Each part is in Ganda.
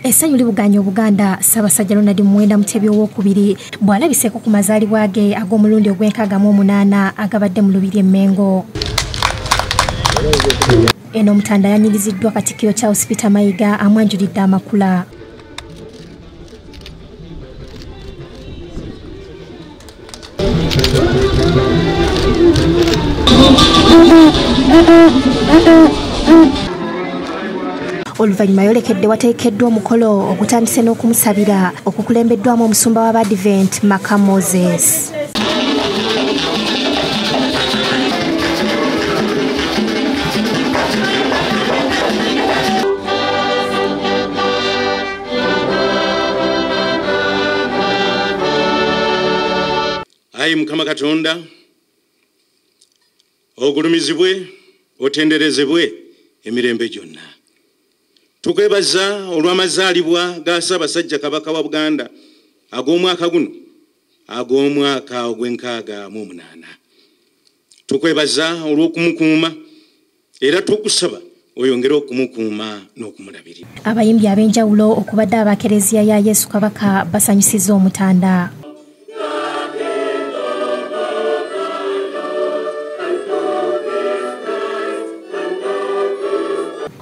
Essanyu libuganya Obuganda Ssaabasajja Ronald Muwenda Mutebi owookubiri bw'alabiseeko ku mazaalibwa ge ag'omulundi ogw'enkaaga agabadde mu Lubiri e Mengo. Eno Mutanda yanyiriziddwa Katikkiro Charles Peter Mayiga amwanjulidde amakula. Oluvannyuma yolekedde wateekeddwa omukolo ogutandise n'okumusabira okukulembeddwamu omusumba w'Abadvent Maka Moses. Ayi Mukama Katonda ogulumizibwe otenderezebwe emirembe gyonna. Tukwebaza olw'amazaalibwa ga Ssaabasajja Kabaka wa Buganda ag'omwaka guno ag'omwaka ogw'enkaaga-mu-8. Tukwebaza olw'okumukuuma era tukusaba oyongere okumukuuma n'okumulabirira. Abayimbi ab'enjawulo okubadde aba Kereziya ya Yesu Kabaka basanyusizza Omutanda.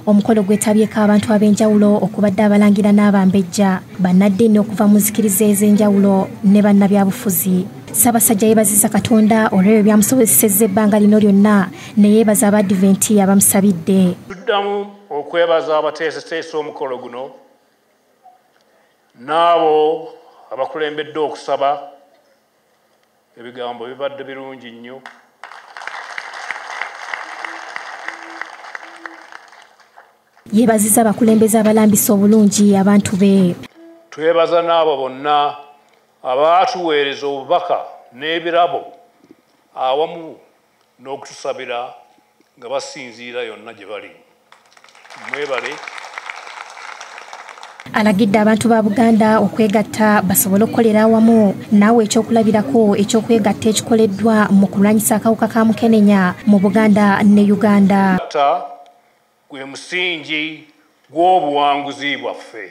Omukolo gwetabyeko abantu ab'enjawulo okubadde abalangira n'abambejja bannaddiini okuva mu nzikiriza ez'enjawulo ne bannabyabufuzi. Ssaabasajja yeebazizza Katonda olw'ebyo byamusobozesezza ebbanga lino lyonna ne yeebaza Abadventi abamusabidde. Tuddamu okwebaza abateeseteese omukolo guno n'abo abakulembedde okusaba. Ebigambo bibadde birungi nnyo. Yeebazizza abakulembeze abalambisa obulungi abantu be. Twebaza n'abo bonna abaatuweereza obubaka n'ebirabo awamu n'okutusabira nga basinziira yonna gye bali. Mwebale. Alagidde abantu ba Buganda okwegatta basobole okukolera awamu naawe ekyokulabirako ekyokwegatta ekikoleddwa mu kulwanyisa akawuka ka mukenenya mu Buganda ne Uganda. Gwe musingi gw'obuwanguzi bwaffe.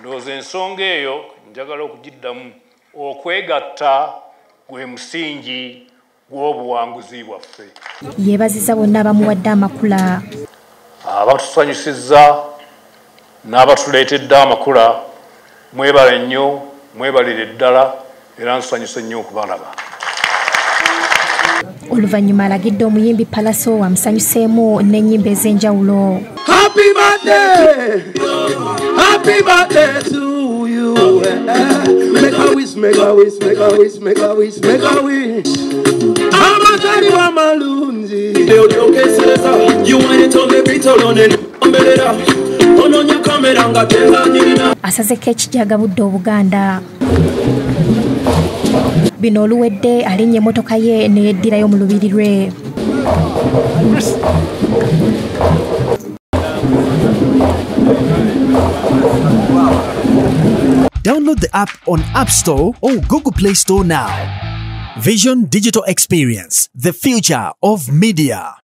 Ndowooza ensonga eyo njagala okugiddamu. Okwegatta gwe musingi gw'obuwanguzi bwaffe. Yeebazizza bonna abamuwadde amakula. Abatusanyusizza n'abatuleetedde amakula mwebale nnyo, mwebalire ddala era nsanyuse nnyo okubalaba. Oluvannyuma alagidde omuyimbi Palaso amusanyuseemu n'ennyimba ez'enjawulo. Happy birthday! Happy birthday to you! Make a wish, make a wish, make a wish, make a wish, make a wish. Amazaalibwa malungi. You want to make it all on it. Ononya kamera nga tezanyirina. Asazeko ekijaga budde Obuganda. Bino oluwedde alinnye emmotoka ye ne yeddirayo mu lubiri lwe. Download the app on App Store or Google Play Store now. Vision Digital Experience, the future of media.